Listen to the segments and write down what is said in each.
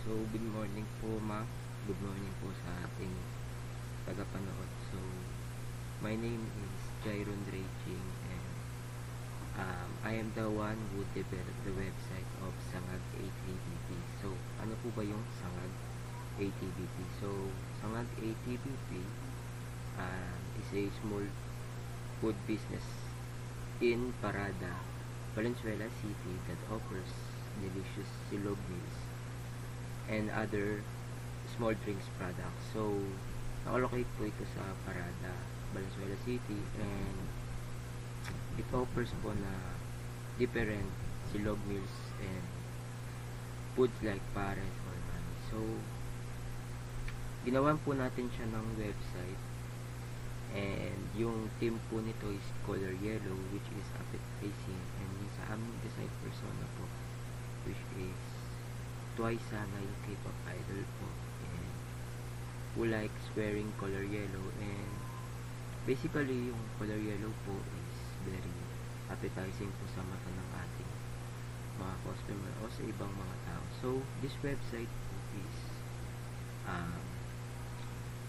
So, good morning po ma'am. Good morning po sa ating tagapanood. So, my name is Jairon Raging and I am the one who developed the website of Sangag ATBP. So, ano po ba yung Sangag ATBP? So, Sangag ATBP is a small food business in Parada, Valenzuela City that offers delicious silog meals and other small drinks products. So, nakalocate po ito sa Parada, Valenzuela City, and it offers po na different silog meals and foods like pares or mani. So, ginawan po natin siya ng website, and yung team po nito is color yellow, which is appetizing, and yung sa aming design persona po, which is Twice Sana, yung K-pop idol po, and who likes wearing color yellow. And basically yung color yellow po is very appetizing po sa mata ng ating mga customer o sa ibang mga tao. So this website po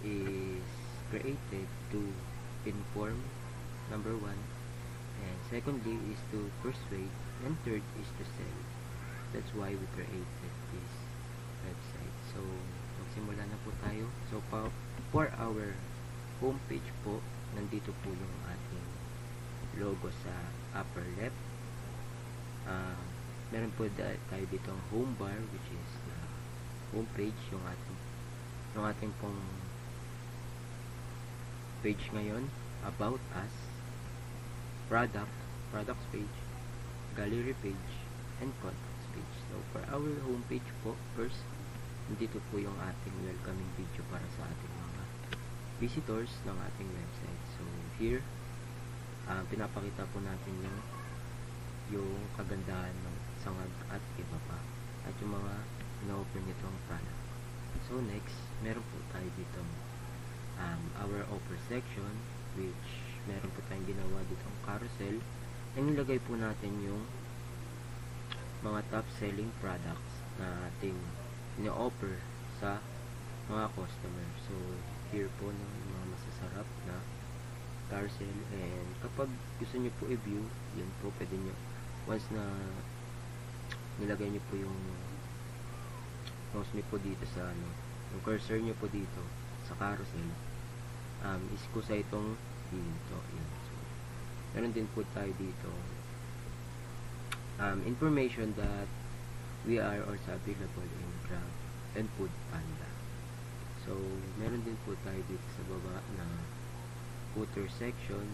is created to inform, number one, and secondly is to persuade, and third is to sell. That's why we created this website. So, magsimula na po tayo. So, for our homepage po, nandito po yung ating logo sa upper left. Meron po tayo dito ang home bar, which is the homepage, yung ating pong page ngayon, about us, products page, gallery page, and contacts page. So, for our homepage po, first, nandito po yung ating welcoming video para sa ating mga visitors ng ating website. So, here, pinapakita po natin yung kagandahan ng Sangag at iba pa, at yung mga ina-offer nitong product. So, next, meron po tayo dito our offer section, which meron po tayong ginawa ditong carousel, and nilagay po natin yung mga top selling products na ating ina-offer sa mga customer. So, here po ng mga masasarap na carousel, and kapag gusto nyo po i-view, yun po, pwede nyo, once na nilagay nyo po yung mouse nyo po dito sa yung cursor nyo po dito sa carousel, is ko sa itong dito, yun. So, meron din po tayo dito information that we are also available in Grab and Food Panda. So, meron din po tayo dito sa baba na footer section,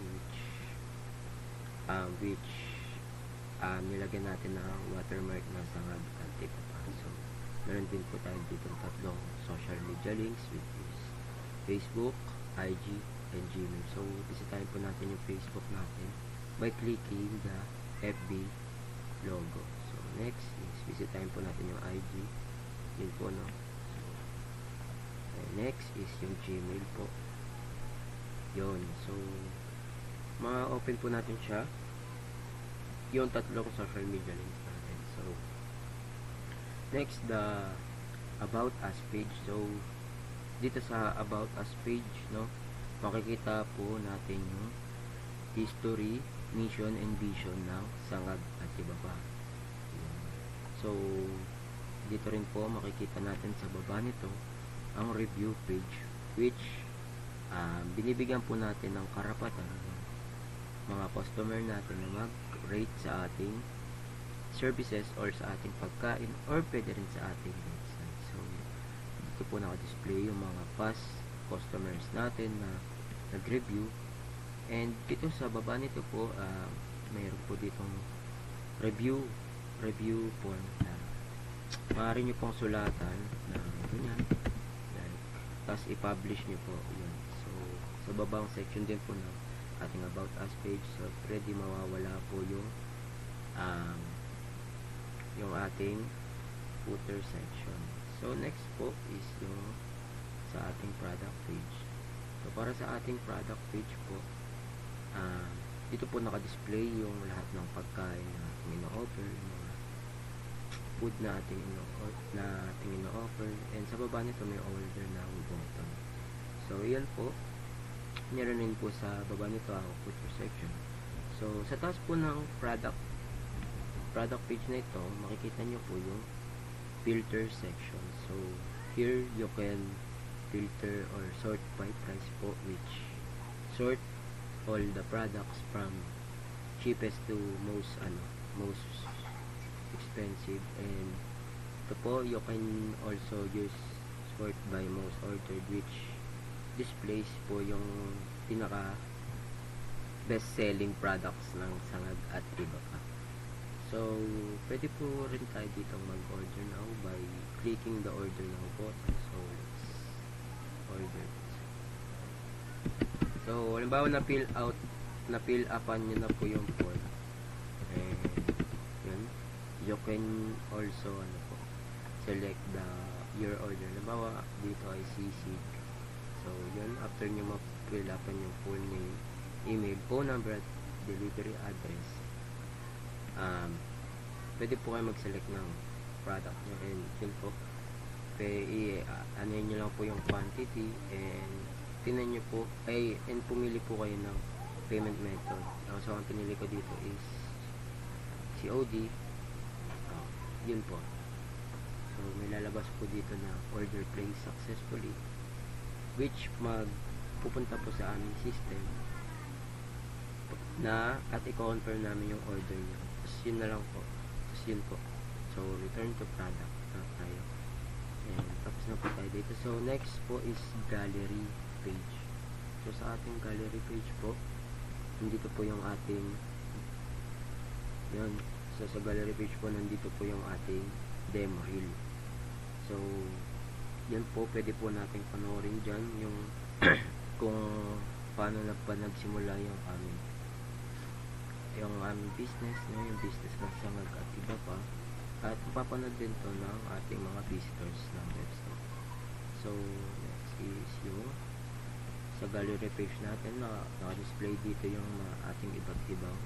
which nilagyan natin na watermark na Sangag at iba pa. So, meron din po tayo dito tatlong social media links, which is Facebook, IG, and Gmail. So, bisitahin po natin yung Facebook natin by clicking the FB logo. So, next is visitahin po natin yung IG. Yun po, no? So, next is yung Gmail po. Yun. So, ma-open po natin siya. Yung tatlong social media links natin. So, next, the About Us page. So, dito sa About Us page, no, makikita po natin yung history, mission, and vision ng Sangag at iba pa. So, dito rin po makikita natin sa baba nito ang review page, which binibigyan po natin ng karapatan ng mga customer natin na mag-rate sa ating services or sa ating pagkain, or pwede rin sa ating website. So, dito po naka-display yung mga past customers natin na nag-review. And dito sa baba nito po, mayroon po ditong review form na maaari nyo pong sulatan na ganyan, like, tapos i-publish nyo po yun. So, sa babang section din po ng ating About Us page, so ready mawawala po yung ating footer section. So, next po is yung sa ating product page. So, para sa ating product page po, dito po naka-display yung lahat ng pagkain na ina-offer, mga food na ating ino-offer, and sa baba nito may order now button. So yan po, meron din po sa baba nito ang footer section. So sa taas po ng product page na ito, makikita nyo po yung filter section. So here you can filter or sort by price po, which sort all the products from cheapest to most expensive. And ito po, you can also use sort by most ordered, which displays po yung pinaka best selling products ng Sangag at iba pa. So pwede po rin tayo dito mag-order now by clicking the order now button. So let's order. So halimbawa na-fill upan nyo na po yung form, and yun, you can also select your order. Halimbawa dito ay sisig. So yun, after nyo ma-fill upan yung full name, email, phone number at delivery address, pwede po kayo mag-select ng product nyo, and yun po, ano nyo lang po yung quantity, and tinan nyo po, and pumili po kayo ng payment method. So ang pinili ko dito is COD. Yun po. So may lalabas po dito na order placed successfully, which pupunta po sa aming system na at i-confirm namin yung order nyo. Tapos yun na lang po. Tapos yun po. So return to product na tayo. And tapos na po tayo dito. So next po is gallery page. So sa ating gallery page po, nandito po yung ating yun. So sa gallery page po, nandito po yung ating demo reel. So yan po, pwede po natin panoorin dyan yung kung paano na pa nagsimula yung aming business, yung business ng Sangag at iba pa, at mapapanood din to ng ating mga visitors ng website. So next is yung sa gallery page natin na naka-display dito yung ating iba't ibang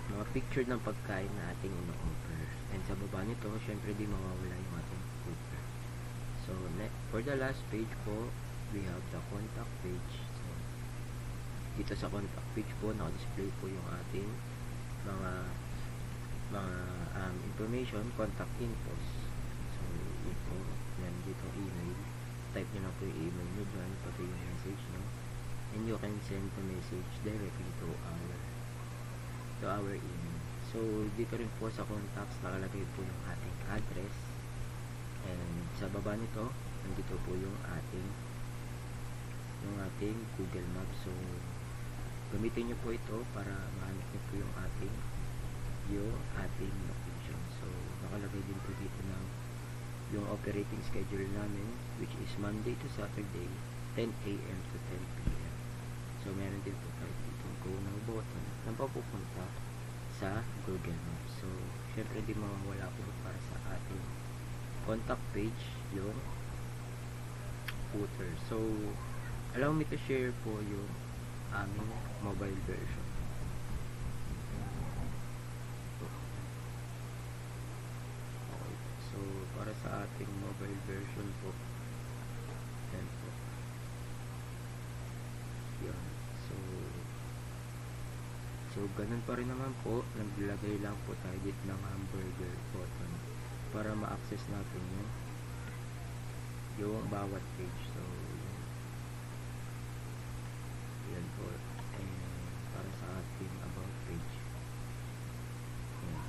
mga picture ng pagkain na ating ino-offer, and sa baba nito syempre di mawawala yung ating footer. So for the last page po, we have the contact page. So dito sa contact page po, naka-display po yung ating mga information, contact infos. So yun po, yan dito email, type nyo na po yung email nyo dyan, pati yung message nyo, and you can send the message directly to our email. So dito rin po sa contacts nakalagay po yung ating address, and sa baba nito nandito po yung ating Google Maps. So gamitin nyo po ito para mahanap nyo po yung ating location. So nakalagay din po dito ng yung operating schedule namin, which is Monday to Saturday, 10 AM to 10 PM. So meron din po tayo dito go now button na papupunta sa Google Maps. So syempre di mawawala po para sa ating contact page yung footer. So allow me to share po yung aming mobile version. Okay. So para sa ating mobile version po, yan po. Yan. So ganun pa rin naman po, naglagay lang po tayo dito ng hamburger button para ma-access natin yung bawat page. So yan po, and para sa ating about page, yan.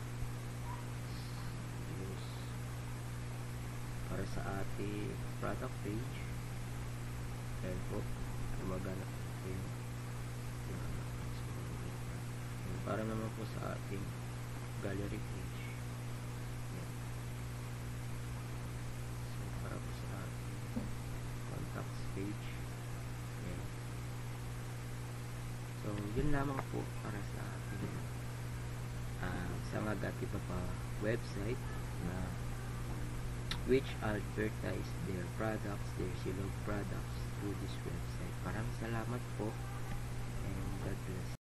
Para sa ating product page, yan po, gumagana po yung para naman po sa ating gallery page. Yan. So para po sa ating contacts page, yan. So yun lamang po para sa ating Sangag at iba pa website na which advertise their products, their silog products through this website. Maraming salamat po, and God bless.